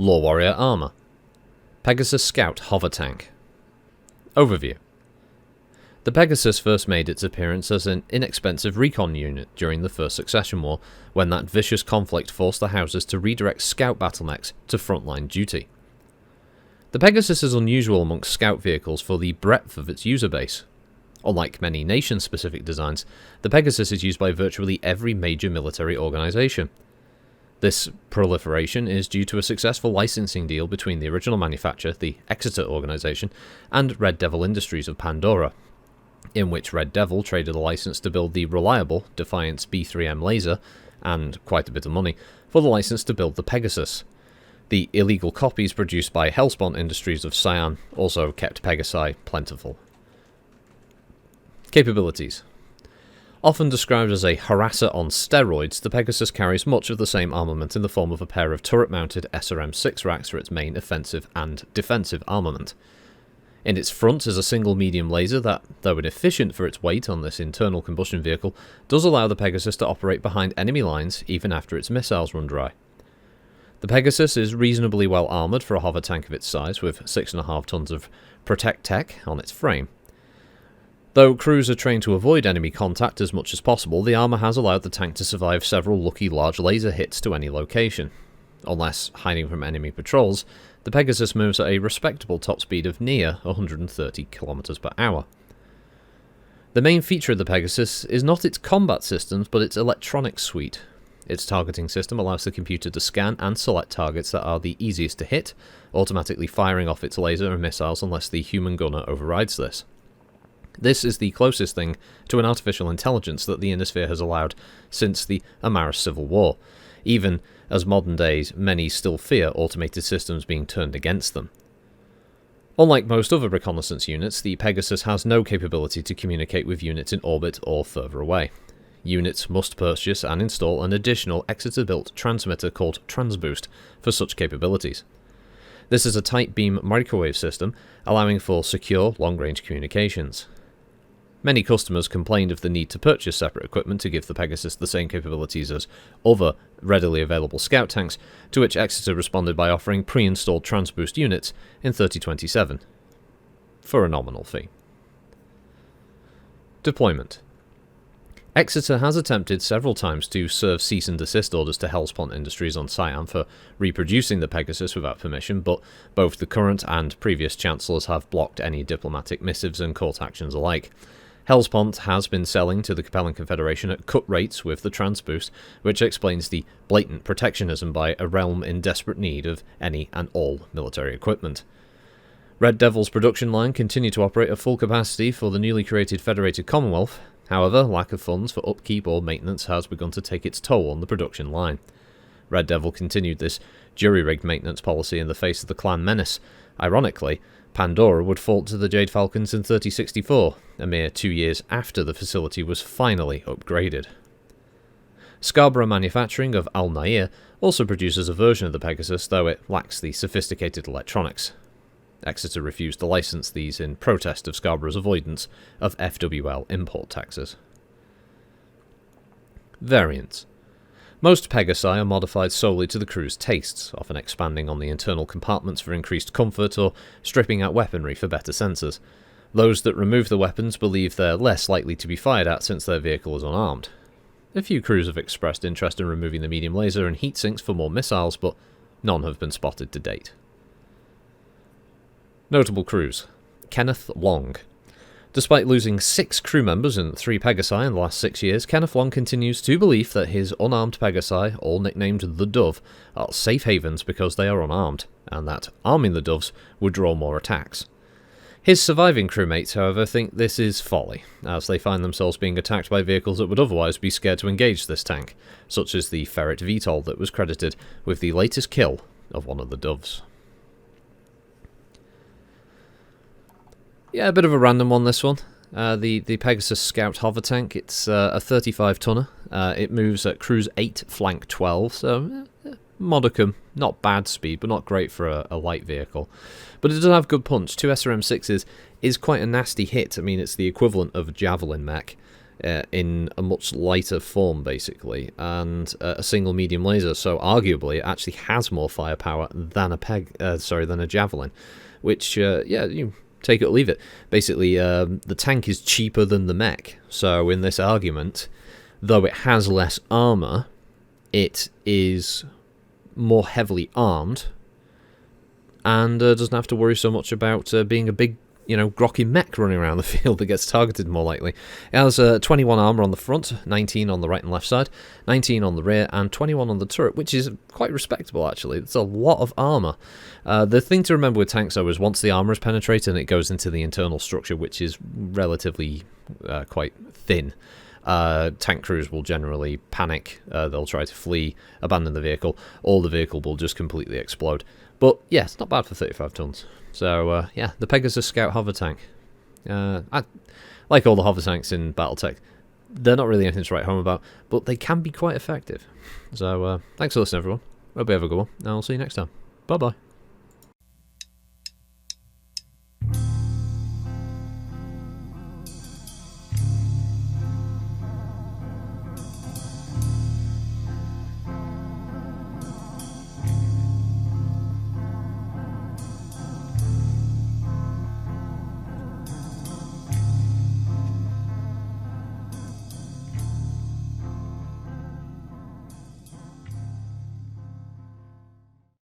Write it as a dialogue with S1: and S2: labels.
S1: LoreWarrior Armour. Pegasus Scout Hover Tank. Overview. The Pegasus first made its appearance as an inexpensive recon unit during the First Succession War, when that vicious conflict forced the houses to redirect scout battlemechs to frontline duty. The Pegasus is unusual amongst scout vehicles for the breadth of its user base. Unlike many nation-specific designs, the Pegasus is used by virtually every major military organisation. This proliferation is due to a successful licensing deal between the original manufacturer, the Exeter organisation, and Red Devil Industries of Pandora, in which Red Devil traded a license to build the reliable Defiance B3M laser, and quite a bit of money, for the license to build the Pegasus. The illegal copies produced by Hellspawn Industries of Cyan also kept Pegasi plentiful. Capabilities. Often described as a harasser on steroids, the Pegasus carries much of the same armament in the form of a pair of turret-mounted SRM-6 racks for its main offensive and defensive armament. In its front is a single medium laser that, though inefficient for its weight on this internal combustion vehicle, does allow the Pegasus to operate behind enemy lines even after its missiles run dry. The Pegasus is reasonably well armoured for a hover tank of its size, with 6.5 tons of Protect Tech on its frame. Though crews are trained to avoid enemy contact as much as possible, the armour has allowed the tank to survive several lucky large laser hits to any location. Unless hiding from enemy patrols, the Pegasus moves at a respectable top speed of near 130 km per hour. The main feature of the Pegasus is not its combat systems, but its electronics suite. Its targeting system allows the computer to scan and select targets that are the easiest to hit, automatically firing off its laser and missiles unless the human gunner overrides this. This is the closest thing to an artificial intelligence that the Innisphere has allowed since the Amaris Civil War, even as modern days many still fear automated systems being turned against them. Unlike most other reconnaissance units, the Pegasus has no capability to communicate with units in orbit or further away. Units must purchase and install an additional Exeter-built transmitter called Transboost for such capabilities. This is a tight beam microwave system, allowing for secure long-range communications. Many customers complained of the need to purchase separate equipment to give the Pegasus the same capabilities as other readily available scout tanks, to which Exeter responded by offering pre-installed Transboost units in 3027, for a nominal fee. Deployment. Exeter has attempted several times to serve cease and desist orders to Hellspawn Industries on Cyan for reproducing the Pegasus without permission, but both the current and previous chancellors have blocked any diplomatic missives and court actions alike. Hellspawn has been selling to the Capellan Confederation at cut rates with the Transboost, which explains the blatant protectionism by a realm in desperate need of any and all military equipment. Red Devil's production line continued to operate at full capacity for the newly created Federated Commonwealth. However, lack of funds for upkeep or maintenance has begun to take its toll on the production line. Red Devil continued this jury-rigged maintenance policy in the face of the clan menace. Ironically, Pandora would fall to the Jade Falcons in 3064, a mere 2 years after the facility was finally upgraded. Scarborough Manufacturing of Al Nair also produces a version of the Pegasus, though it lacks the sophisticated electronics. Exeter refused to license these in protest of Scarborough's avoidance of FWL import taxes. Variants. Most Pegasi are modified solely to the crew's tastes, often expanding on the internal compartments for increased comfort or stripping out weaponry for better sensors. Those that remove the weapons believe they're less likely to be fired at since their vehicle is unarmed. A few crews have expressed interest in removing the medium laser and heat sinks for more missiles, but none have been spotted to date. Notable crews. Kenneth Long. Despite losing 6 crew members and 3 Pegasi in the last 6 years, Kenneth Long continues to believe that his unarmed Pegasi, all nicknamed the Dove, are safe havens because they are unarmed, and that arming the Doves would draw more attacks. His surviving crewmates, however, think this is folly, as they find themselves being attacked by vehicles that would otherwise be scared to engage this tank, such as the Ferret VTOL that was credited with the latest kill of one of the Doves. Yeah, a bit of a random one, this one. The Pegasus Scout Hover Tank, it's a 35-tonner. It moves at cruise 8, flank 12, so modicum, not bad speed, but not great for a light vehicle. But it does have good punch. 2 SRM-6s is quite a nasty hit. I mean, it's the equivalent of a Javelin mech. in a much lighter form, basically, and a single medium laser. So arguably, it actually has more firepower than a javelin, which yeah, you take it or leave it. Basically, the tank is cheaper than the mech. So in this argument, though it has less armor, it is more heavily armed and doesn't have to worry so much about being a big, grokky mech running around the field that gets targeted more likely. It has 21 armor on the front, 19 on the right and left side, 19 on the rear, and 21 on the turret, which is quite respectable, actually. It's a lot of armor. The thing to remember with tanks, though, is once the armor is penetrated, it goes into the internal structure, which is relatively quite thin. Tank crews will generally panic, they'll try to flee, abandon the vehicle, or the vehicle will just completely explode. But yeah, it's not bad for 35 tons. So yeah, the Pegasus Scout hover tank. I like all the hover tanks in Battletech. They're not really anything to write home about, but they can be quite effective. So thanks for listening, everyone. Hope you have a good one, and I'll see you next time. Bye bye.